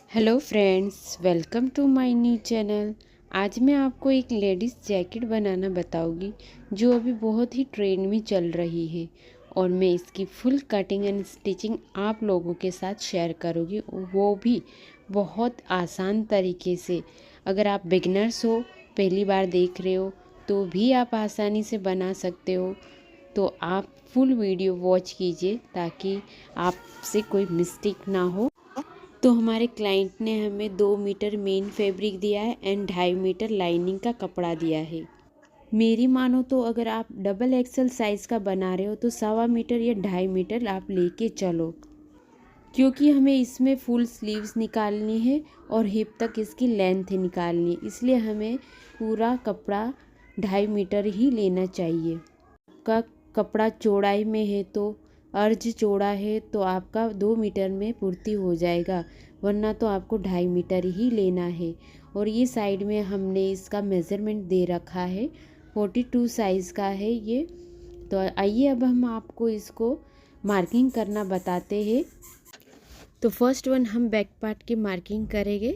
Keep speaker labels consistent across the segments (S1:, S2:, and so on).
S1: Hello friends, welcome to my new channel. आज मैं आपको एक लेडीज़ जैकेट बनाना बताऊंगी जो अभी बहुत ही ट्रेंड में चल रही है और मैं इसकी फुल कटिंग एंड स्टिचिंग आप लोगों के साथ शेयर करूंगी, वो भी बहुत आसान तरीके से। अगर आप बिगनर्स हो, पहली बार देख रहे हो, तो भी आप आसानी से बना सकते हो। तो आप फुल वीडियो वॉच कीजिए ताकि आपसे कोई मिस्टेक ना हो। तो हमारे क्लाइंट ने हमें 2 मीटर मेन फैब्रिक दिया है एंड 2.5 मीटर लाइनिंग का कपड़ा दिया है। मेरी मानो तो अगर आप डबल एक्सल साइज़ का बना रहे हो तो 1.25 मीटर या 2.5 मीटर आप लेके चलो, क्योंकि हमें इसमें फुल स्लीव्स निकालनी है और हिप तक इसकी लेंथ निकालनी है, इसलिए हमें पूरा कपड़ा 2.5 मीटर ही लेना चाहिए। का कपड़ा चौड़ाई में है तो अर्ज चौड़ा है तो आपका 2 मीटर में पूर्ति हो जाएगा, वरना तो आपको 2.5 मीटर ही लेना है। और ये साइड में हमने इसका मेज़रमेंट दे रखा है, 42 साइज़ का है ये। तो आइए अब हम आपको इसको मार्किंग करना बताते हैं। तो फर्स्ट वन हम बैक पार्ट की मार्किंग करेंगे।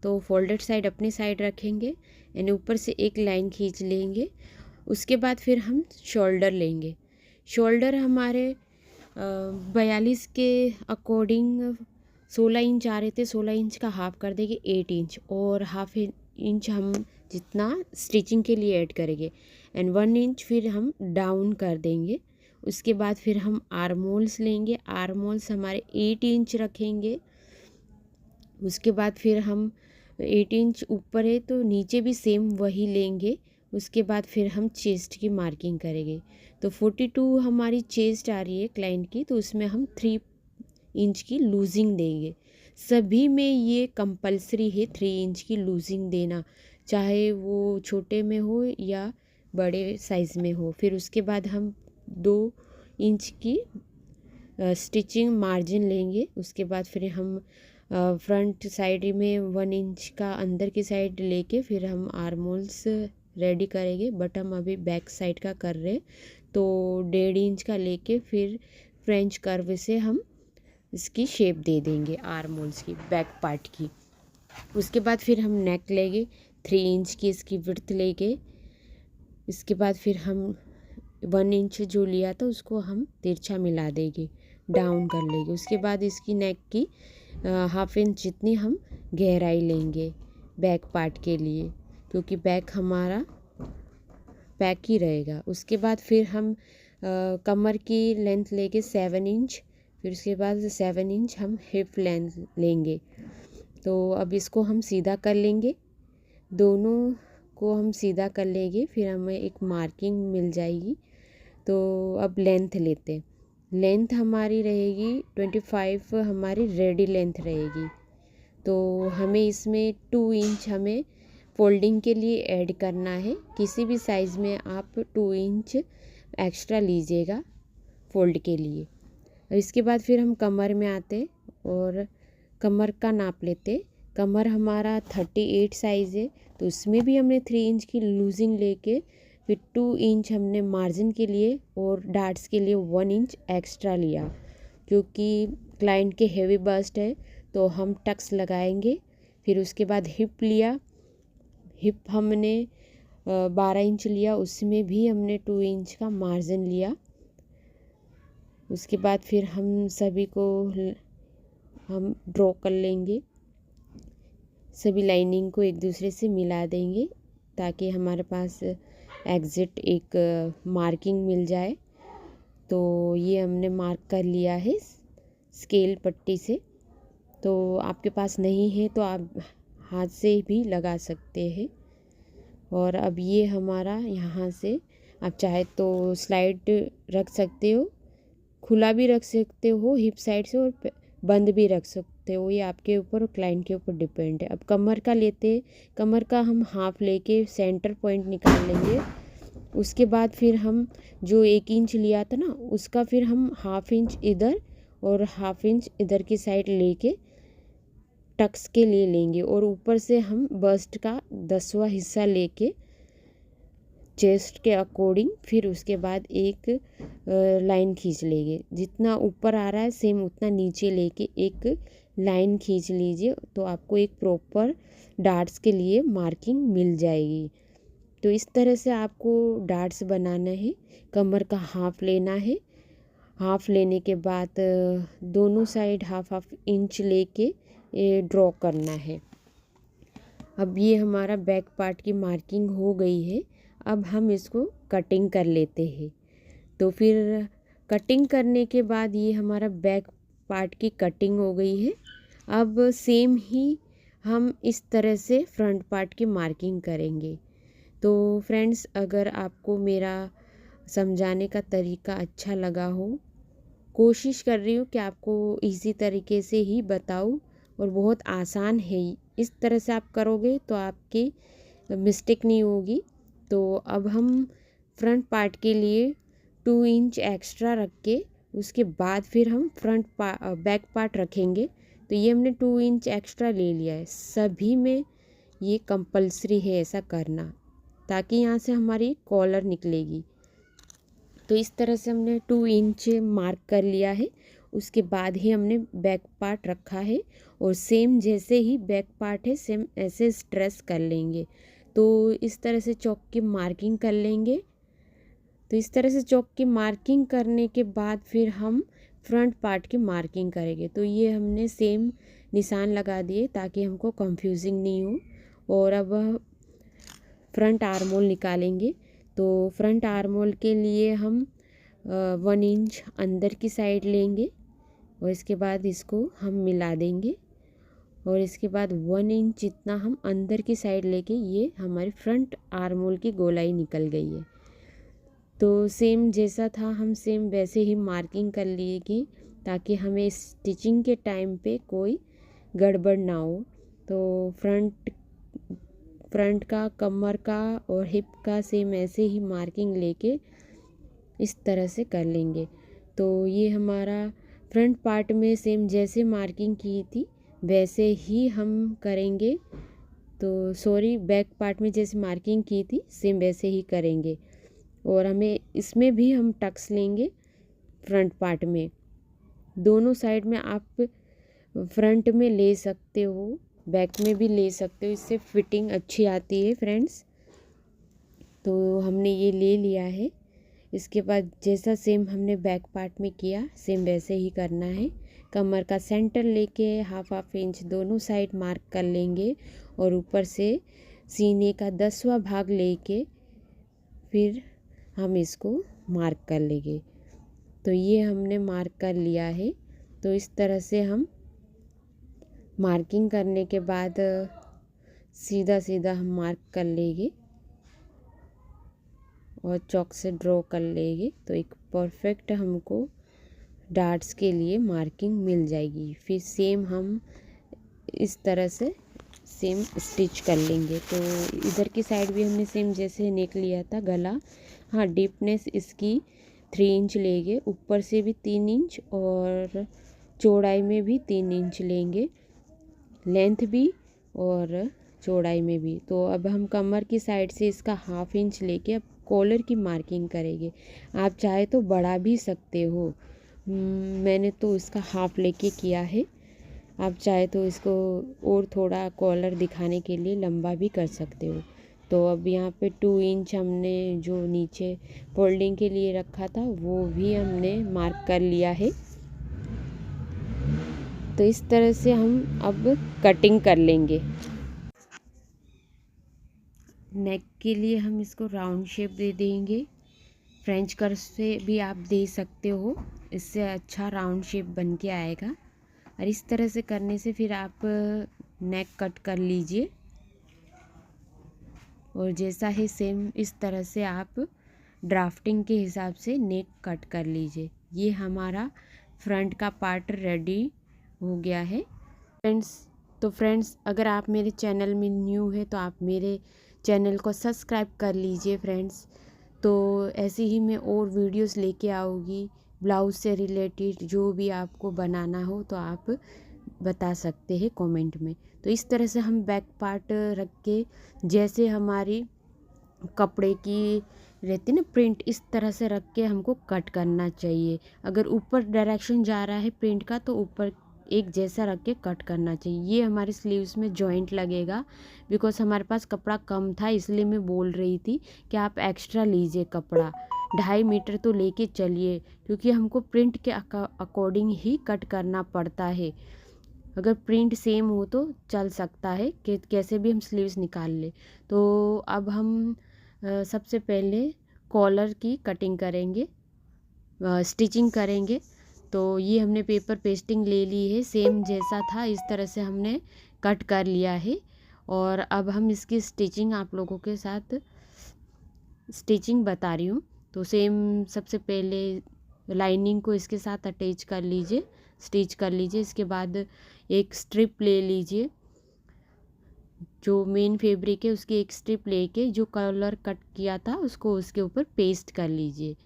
S1: तो फोल्डेड साइड अपनी साइड रखेंगे एंड ऊपर से एक लाइन खींच लेंगे। उसके बाद फिर हम शोल्डर लेंगे। शोल्डर हमारे 42 के अकॉर्डिंग 16 इंच आ रहे थे, 16 इंच का हाफ कर देंगे 8 इंच, और हाफ इंच हम जितना स्टिचिंग के लिए ऐड करेंगे एंड 1 इंच फिर हम डाउन कर देंगे। उसके बाद फिर हम आर्म होल्स लेंगे। आर्म होल्स हमारे 8 इंच रखेंगे। उसके बाद फिर हम 8 इंच ऊपर है तो नीचे भी सेम वही लेंगे। उसके बाद फिर हम चेस्ट की मार्किंग करेंगे। तो 42 हमारी चेस्ट आ रही है क्लाइंट की, तो उसमें हम 3 इंच की लूजिंग देंगे। सभी में ये कंपलसरी है 3 इंच की लूजिंग देना, चाहे वो छोटे में हो या बड़े साइज़ में हो। फिर उसके बाद हम 2 इंच की स्टिचिंग मार्जिन लेंगे। उसके बाद फिर हम फ्रंट साइड में 1 इंच का अंदर की साइड लेके फिर हम आर्म होल्स रेडी करेंगे, बट हम अभी बैक साइड का कर रहे हैं। तो 1.5 इंच का लेके फिर फ्रेंच कर्व से हम इसकी शेप दे देंगे आर्म होल्स की, बैक पार्ट की। उसके बाद फिर हम नेक लेंगे, 3 इंच की इसकी विड्थ लेंगे। इसके बाद फिर हम 1 इंच जो लिया था उसको हम तिरछा मिला देंगे, डाउन कर लेंगे। उसके बाद इसकी नेक की 1/2 इंच जितनी हम गहराई लेंगे बैक पार्ट के लिए, क्योंकि बैक हमारा पैक ही रहेगा। उसके बाद फिर हम कमर की लेंथ लेके 7 इंच, फिर उसके बाद 7 इंच हम हिप लेंथ लेंगे। तो अब इसको हम सीधा कर लेंगे, दोनों को हम सीधा कर लेंगे, फिर हमें एक मार्किंग मिल जाएगी। तो अब लेंथ लेते, लेंथ हमारी रहेगी 25, हमारी रेडी लेंथ रहेगी। तो हमें इसमें 2 इंच हमें फोल्डिंग के लिए ऐड करना है। किसी भी साइज़ में आप 2 इंच एक्स्ट्रा लीजिएगा फोल्ड के लिए। और इसके बाद फिर हम कमर में आते और कमर का नाप लेते। कमर हमारा 38 साइज़ है, तो उसमें भी हमने 3 इंच की लूजिंग लेके फिर 2 इंच हमने मार्जिन के लिए और डार्ट्स के लिए 1 इंच एक्स्ट्रा लिया, क्योंकि क्लाइंट के हेवी बस्ट है तो हम टक्स लगाएंगे। फिर उसके बाद हिप लिया, हिप हमने 12 इंच लिया, उसमें भी हमने 2 इंच का मार्जिन लिया। उसके बाद फिर हम सभी को हम ड्रॉ कर लेंगे, सभी लाइनिंग को एक दूसरे से मिला देंगे ताकि हमारे पास एग्जिट एक मार्किंग मिल जाए। तो ये हमने मार्क कर लिया है स्केल पट्टी से। तो आपके पास नहीं है तो आप हाथ से भी लगा सकते हैं। और अब ये हमारा यहाँ से आप चाहे तो स्लाइड रख सकते हो, खुला भी रख सकते हो हिप साइड से, और बंद भी रख सकते हो, ये आपके ऊपर और क्लाइंट के ऊपर डिपेंड है। अब कमर का लेते, कमर का हम हाफ लेके सेंटर पॉइंट निकाल लेंगे। उसके बाद फिर हम जो 1 इंच लिया था ना, उसका फिर हम 1/2 इंच इधर और 1/2 इंच इधर की साइड लेके टक्स के लिए लेंगे, और ऊपर से हम बस्ट का 10वां हिस्सा लेके चेस्ट के अकॉर्डिंग फिर उसके बाद एक लाइन खींच लेंगे। जितना ऊपर आ रहा है सेम उतना नीचे लेके एक लाइन खींच लीजिए, तो आपको एक प्रॉपर डार्ट्स के लिए मार्किंग मिल जाएगी। तो इस तरह से आपको डार्ट्स बनाना है। कमर का हाफ लेना है। हाफ लेने के बाद दोनों साइड हाफ हाफ इंच लेके ड्रॉ करना है। अब ये हमारा बैक पार्ट की मार्किंग हो गई है। अब हम इसको कटिंग कर लेते हैं। तो फिर कटिंग करने के बाद ये हमारा बैक पार्ट की कटिंग हो गई है। अब सेम ही हम इस तरह से फ्रंट पार्ट की मार्किंग करेंगे। तो फ्रेंड्स, अगर आपको मेरा समझाने का तरीका अच्छा लगा हो, कोशिश कर रही हूँ कि आपको इसी तरीके से ही बताऊँ, और बहुत आसान है। इस तरह से आप करोगे तो आपकी मिस्टेक नहीं होगी। तो अब हम फ्रंट पार्ट के लिए 2 इंच एक्स्ट्रा रख के उसके बाद फिर हम बैक पार्ट रखेंगे। तो ये हमने 2 इंच एक्स्ट्रा ले लिया है। सभी में ये कंपलसरी है ऐसा करना, ताकि यहाँ से हमारी कॉलर निकलेगी। तो इस तरह से हमने 2 इंच मार्क कर लिया है। उसके बाद ही हमने बैक पार्ट रखा है, और सेम जैसे ही बैक पार्ट है सेम ऐसे स्ट्रेस कर लेंगे। तो इस तरह से चौक की मार्किंग कर लेंगे। तो इस तरह से चौक की मार्किंग करने के बाद फिर हम फ्रंट पार्ट की मार्किंग करेंगे। तो ये हमने सेम निशान लगा दिए ताकि हमको कंफ्यूजिंग नहीं हो। और अब फ्रंट आर्म होल निकालेंगे। तो फ्रंट आर्म होल के लिए हम 1 इंच अंदर की साइड लेंगे, और इसके बाद इसको हम मिला देंगे। और इसके बाद 1 इंच जितना हम अंदर की साइड लेके, ये हमारी फ्रंट आर्म होल की गोलाई निकल गई है। तो सेम जैसा था हम सेम वैसे ही मार्किंग कर लेंगे, ताकि हमें स्टिचिंग के टाइम पे कोई गड़बड़ ना हो। तो फ्रंट का, कमर का और हिप का सेम ऐसे ही मार्किंग लेके इस तरह से कर लेंगे। तो ये हमारा फ्रंट पार्ट में सेम जैसे मार्किंग की थी वैसे ही हम करेंगे। तो सॉरी, बैक पार्ट में जैसे मार्किंग की थी सेम वैसे ही करेंगे। और हमें इसमें भी हम टक्स लेंगे फ्रंट पार्ट में। दोनों साइड में आप फ्रंट में ले सकते हो, बैक में भी ले सकते हो, इससे फिटिंग अच्छी आती है फ्रेंड्स। तो हमने ये ले लिया है। इसके बाद जैसा सेम हमने बैक पार्ट में किया सेम वैसे ही करना है। कमर का सेंटर लेके हाफ हाफ इंच दोनों साइड मार्क कर लेंगे, और ऊपर से सीने का 10वां भाग लेके फिर हम इसको मार्क कर लेंगे। तो ये हमने मार्क कर लिया है। तो इस तरह से हम मार्किंग करने के बाद सीधा सीधा हम मार्क कर लेंगे और चॉक से ड्रॉ कर लेंगे। तो एक परफेक्ट हमको डार्ट्स के लिए मार्किंग मिल जाएगी। फिर सेम हम इस तरह से सेम स्टिच कर लेंगे। तो इधर की साइड भी हमने सेम जैसे नेक लिया था गला, हाँ डीपनेस इसकी 3 इंच लेंगे, ऊपर से भी 3 इंच और चौड़ाई में भी 3 इंच लेंगे, लेंथ भी और चौड़ाई में भी। तो अब हम कमर की साइड से इसका हाफ इंच लेके अब कॉलर की मार्किंग करेंगे। आप चाहे तो बढ़ा भी सकते हो, मैंने तो इसका हाफ लेके किया है। आप चाहे तो इसको और थोड़ा कॉलर दिखाने के लिए लंबा भी कर सकते हो। तो अब यहाँ पे 2 इंच हमने जो नीचे फोल्डिंग के लिए रखा था वो भी हमने मार्क कर लिया है। तो इस तरह से हम अब कटिंग कर लेंगे। नेक के लिए हम इसको राउंड शेप दे देंगे। फ्रेंच कर्व से भी आप दे सकते हो, इससे अच्छा राउंड शेप बन के आएगा। और इस तरह से करने से फिर आप नेक कट कर लीजिए, और जैसा है सेम इस तरह से आप ड्राफ्टिंग के हिसाब से नेक कट कर लीजिए। ये हमारा फ्रंट का पार्ट रेडी हो गया है फ्रेंड्स, अगर आप मेरे चैनल में न्यू है तो आप मेरे चैनल को सब्सक्राइब कर लीजिए फ्रेंड्स। तो ऐसे ही मैं और वीडियोस लेके आऊँगी ब्लाउज़ से रिलेटेड, जो भी आपको बनाना हो तो आप बता सकते हैं कमेंट में। तो इस तरह से हम बैक पार्ट रख के जैसे हमारी कपड़े की रहती ना प्रिंट, इस तरह से रख के हमको कट करना चाहिए। अगर ऊपर डायरेक्शन जा रहा है प्रिंट का तो ऊपर एक जैसा रख के कट करना चाहिए। ये हमारे स्लीव्स में जॉइंट लगेगा, बिकॉज हमारे पास कपड़ा कम था, इसलिए मैं बोल रही थी कि आप एक्स्ट्रा लीजिए कपड़ा, 2.5 मीटर तो लेके चलिए, क्योंकि हमको प्रिंट के अकॉर्डिंग ही कट करना पड़ता है। अगर प्रिंट सेम हो तो चल सकता है कि कैसे भी हम स्लीव्स निकाल ले। तो अब हम सबसे पहले कॉलर की कटिंग करेंगे, स्टिचिंग करेंगे। तो ये हमने पेपर पेस्टिंग ले ली है, सेम जैसा था इस तरह से हमने कट कर लिया है। और अब हम इसकी स्टिचिंग आप लोगों के साथ स्टिचिंग बता रही हूँ। तो सेम सबसे पहले लाइनिंग को इसके साथ अटैच कर लीजिए, स्टिच कर लीजिए। इसके बाद एक स्ट्रिप ले लीजिए, जो मेन फैब्रिक है उसकी एक स्ट्रिप लेके जो कलर कट किया था उसको उसके ऊपर पेस्ट कर लीजिए।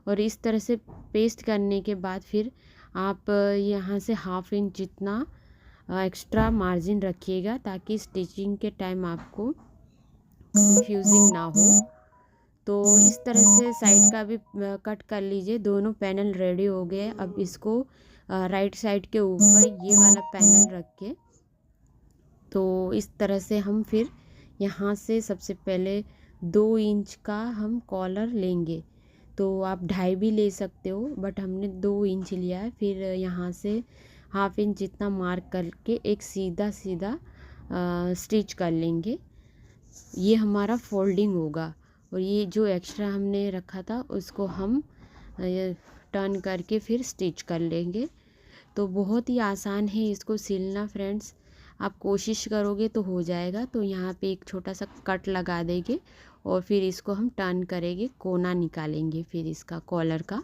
S1: और इस तरह से पेस्ट करने के बाद फिर आप यहाँ से 1/2 इंच जितना एक्स्ट्रा मार्जिन रखिएगा, ताकि स्टिचिंग के टाइम आपको कंफ्यूजिंग ना हो। तो इस तरह से साइड का भी कट कर लीजिए। दोनों पैनल रेडी हो गए। अब इसको राइट साइड के ऊपर ये वाला पैनल रख के, तो इस तरह से हम फिर यहाँ से सबसे पहले 2 इंच का हम कॉलर लेंगे। तो आप 2.5 भी ले सकते हो, बट हमने 2 इंच लिया है। फिर यहाँ से 1/2 इंच जितना मार्क करके एक सीधा सीधा स्टिच कर लेंगे। ये हमारा फोल्डिंग होगा। और ये जो एक्स्ट्रा हमने रखा था उसको हम टर्न करके फिर स्टिच कर लेंगे। तो बहुत ही आसान है इसको सिलना फ्रेंड्स, आप कोशिश करोगे तो हो जाएगा। तो यहाँ पे एक छोटा सा कट लगा देंगे और फिर इसको हम टर्न करेंगे, कोना निकालेंगे फिर इसका कॉलर का।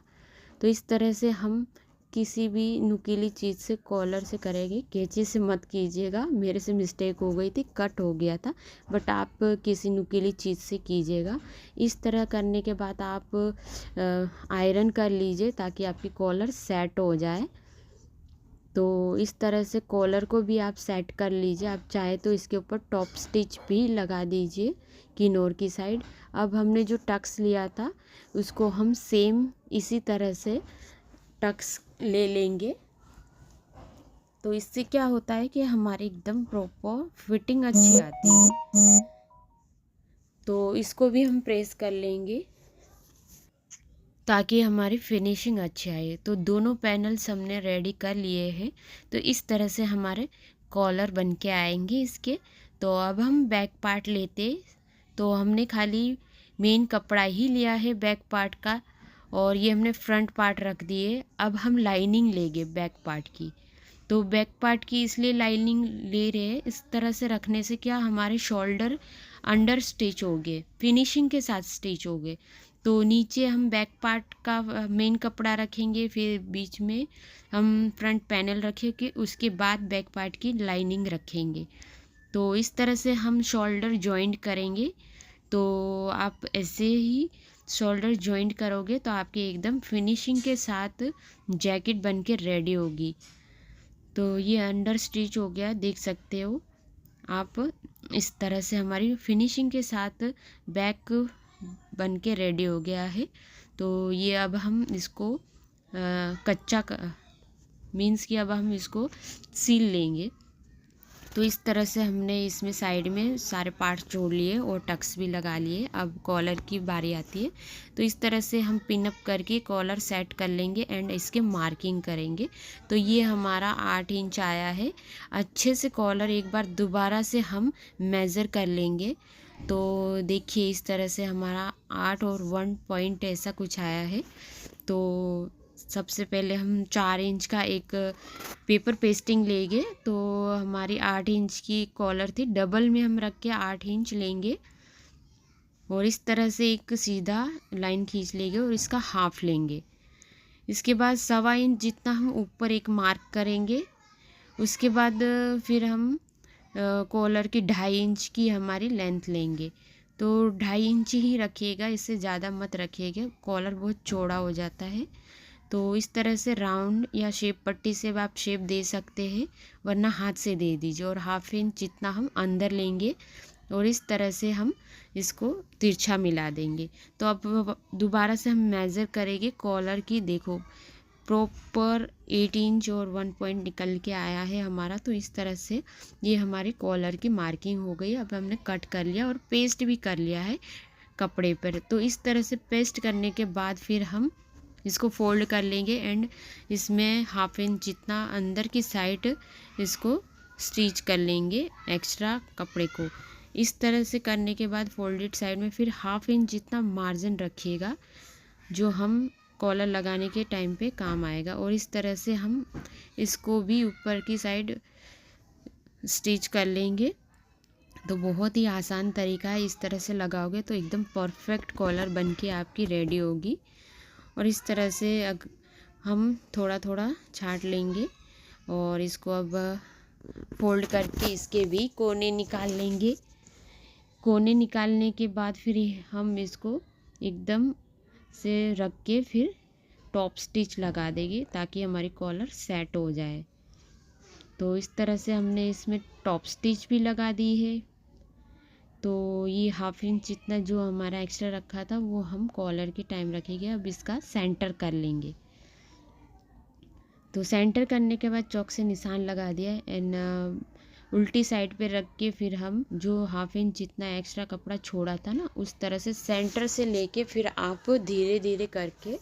S1: तो इस तरह से हम किसी भी नुकीली चीज़ से कॉलर से करेंगे, कैंची से मत कीजिएगा, मेरे से मिस्टेक हो गई थी, कट हो गया था। बट आप किसी नुकीली चीज़ से कीजिएगा। इस तरह करने के बाद आप आयरन कर लीजिए ताकि आपकी कॉलर सेट हो जाए। तो इस तरह से कॉलर को भी आप सेट कर लीजिए। आप चाहे तो इसके ऊपर टॉप स्टिच भी लगा दीजिए किनोर की साइड। अब हमने जो टक्स लिया था उसको हम सेम इसी तरह से टक्स ले लेंगे। तो इससे क्या होता है कि हमारी एकदम प्रॉपर फिटिंग अच्छी आती है। तो इसको भी हम प्रेस कर लेंगे ताकि हमारी फिनिशिंग अच्छी आए। तो दोनों पैनल्स हमने रेडी कर लिए हैं। तो इस तरह से हमारे कॉलर बन के आएंगे इसके। तो अब हम बैक पार्ट लेते। तो हमने खाली मेन कपड़ा ही लिया है बैक पार्ट का, और ये हमने फ्रंट पार्ट रख दिए। अब हम लाइनिंग लेंगे बैक पार्ट की। तो बैक पार्ट की इसलिए लाइनिंग ले रहे हैं, इस तरह से रखने से क्या हमारे शोल्डर अंडर स्टिच हो गए, फिनिशिंग के साथ स्टिच हो गए। तो नीचे हम बैक पार्ट का मेन कपड़ा रखेंगे, फिर बीच में हम फ्रंट पैनल रखेंगे, उसके बाद बैक पार्ट की लाइनिंग रखेंगे। तो इस तरह से हम शोल्डर जॉइंट करेंगे। तो आप ऐसे ही शोल्डर जॉइंट करोगे तो आपकी एकदम फिनिशिंग के साथ जैकेट बन के रेडी होगी। तो ये अंडर स्टिच हो गया, देख सकते हो आप। इस तरह से हमारी फिनिशिंग के साथ बैक बन के रेडी हो गया है। तो ये अब हम इसको कच्चा मीन्स कि अब हम इसको सील लेंगे। तो इस तरह से हमने इसमें साइड में सारे पार्ट्स जोड़ लिए और टक्स भी लगा लिए। अब कॉलर की बारी आती है। तो इस तरह से हम पिन अप करके कॉलर सेट कर लेंगे एंड इसके मार्किंग करेंगे। तो ये हमारा 8 इंच आया है। अच्छे से कॉलर एक बार दोबारा से हम मेज़र कर लेंगे। तो देखिए इस तरह से हमारा 8 और 1 पॉइंट ऐसा कुछ आया है। तो सबसे पहले हम 4 इंच का एक पेपर पेस्टिंग लेंगे। तो हमारी 8 इंच की कॉलर थी, डबल में हम रख के 8 इंच लेंगे और इस तरह से एक सीधा लाइन खींच लेंगे और इसका हाफ लेंगे। इसके बाद 1.25 इंच जितना हम ऊपर एक मार्क करेंगे। उसके बाद फिर हम कॉलर की 2.5 इंच की हमारी लेंथ लेंगे। तो 2.5 इंच ही रखिएगा, इससे ज़्यादा मत रखिएगा, कॉलर बहुत चौड़ा हो जाता है। तो इस तरह से राउंड या शेप पट्टी से आप शेप दे सकते हैं, वरना हाथ से दे दीजिए। और 1/2 इंच जितना हम अंदर लेंगे और इस तरह से हम इसको तिरछा मिला देंगे। तो अब दोबारा से हम मेज़र करेंगे कॉलर की। देखो प्रॉपर 8 इंच और 1 पॉइंट निकल के आया है हमारा। तो इस तरह से ये हमारे कॉलर की मार्किंग हो गई। अब हमने कट कर लिया और पेस्ट भी कर लिया है कपड़े पर। तो इस तरह से पेस्ट करने के बाद फिर हम इसको फोल्ड कर लेंगे एंड इसमें हाफ इंच जितना अंदर की साइड इसको स्टिच कर लेंगे एक्स्ट्रा कपड़े को। इस तरह से करने के बाद फोल्डेड साइड में फिर हाफ इंच जितना मार्जिन रखिएगा जो हम कॉलर लगाने के टाइम पे काम आएगा। और इस तरह से हम इसको भी ऊपर की साइड स्टिच कर लेंगे। तो बहुत ही आसान तरीका है, इस तरह से लगाओगे तो एकदम परफेक्ट कॉलर बन के आपकी रेडी होगी। और इस तरह से हम थोड़ा थोड़ा छाट लेंगे और इसको अब फोल्ड करके इसके भी कोने निकाल लेंगे। कोने निकालने के बाद फिर हम इसको एकदम से रख के फिर टॉप स्टिच लगा देंगे ताकि हमारी कॉलर सेट हो जाए। तो इस तरह से हमने इसमें टॉप स्टिच भी लगा दी है। तो ये हाफ इंच जितना जो हमारा एक्स्ट्रा रखा था वो हम कॉलर के टाइम रखेंगे। अब इसका सेंटर कर लेंगे। तो सेंटर करने के बाद चॉक से निशान लगा दिया एंड उल्टी साइड पे रख के फिर हम जो हाफ इंच जितना एक्स्ट्रा कपड़ा छोड़ा था ना उस तरह से सेंटर से लेके फिर आप धीरे धीरे करके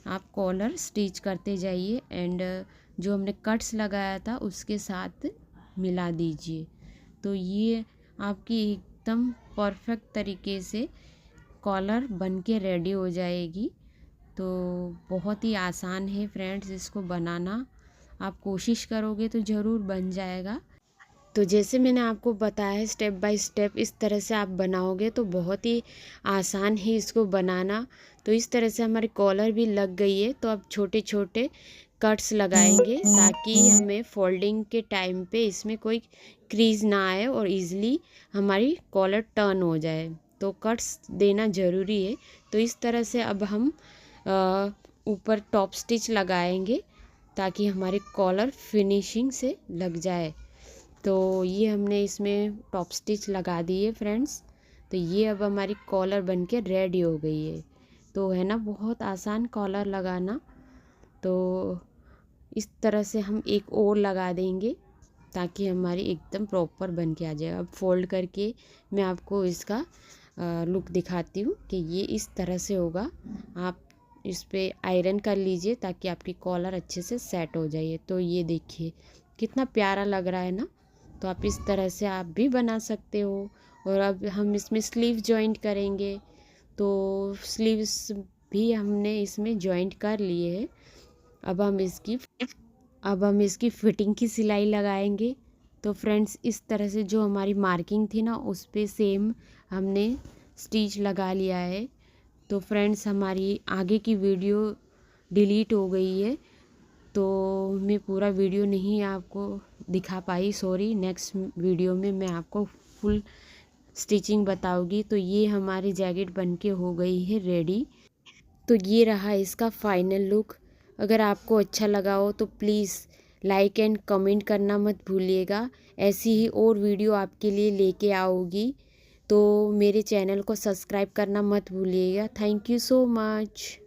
S1: आप कॉलर स्टिच करते जाइए एंड जो हमने कट्स लगाया था उसके साथ मिला दीजिए। तो ये आपकी एकदम परफेक्ट तरीके से कॉलर बन के रेडी हो जाएगी। तो बहुत ही आसान है फ्रेंड्स इसको बनाना। आप कोशिश करोगे तो ज़रूर बन जाएगा। तो जैसे मैंने आपको बताया है स्टेप बाय स्टेप इस तरह से आप बनाओगे तो बहुत ही आसान है इसको बनाना। तो इस तरह से हमारी कॉलर भी लग गई है। तो अब छोटे छोटे कट्स लगाएंगे ताकि हमें फोल्डिंग के टाइम पे इसमें कोई क्रीज ना आए और इजीली हमारी कॉलर टर्न हो जाए। तो कट्स देना ज़रूरी है। तो इस तरह से अब हम ऊपर टॉप स्टिच लगाएंगे ताकि हमारी कॉलर फिनिशिंग से लग जाए। तो ये हमने इसमें टॉप स्टिच लगा दी है फ्रेंड्स। तो ये अब हमारी कॉलर बन के रेडी हो गई है। तो है ना बहुत आसान कॉलर लगाना। तो इस तरह से हम एक और लगा देंगे ताकि हमारी एकदम प्रॉपर बन के आ जाए। अब फोल्ड करके मैं आपको इसका लुक दिखाती हूँ कि ये इस तरह से होगा। आप इस पर आयरन कर लीजिए ताकि आपकी कॉलर अच्छे से सेट हो जाए। तो ये देखिए कितना प्यारा लग रहा है ना। तो आप इस तरह से आप भी बना सकते हो। और अब हम इसमें स्लीव जॉइंट करेंगे। तो स्लीव्स भी हमने इसमें जॉइंट कर लिए हैं। अब हम इसकी फिटिंग की सिलाई लगाएंगे। तो फ्रेंड्स इस तरह से जो हमारी मार्किंग थी ना उस पे सेम हमने स्टिच लगा लिया है। तो फ्रेंड्स हमारी आगे की वीडियो डिलीट हो गई है तो मैं पूरा वीडियो नहीं आपको दिखा पाई, सॉरी। नेक्स्ट वीडियो में मैं आपको फुल स्टिचिंग बताऊंगी। तो ये हमारी जैकेट बनके हो गई है रेडी। तो ये रहा इसका फाइनल लुक। अगर आपको अच्छा लगा हो तो प्लीज़ लाइक एंड कमेंट करना मत भूलिएगा। ऐसी ही और वीडियो आपके लिए लेके आओगी। तो मेरे चैनल को सब्सक्राइब करना मत भूलिएगा। Thank you so much.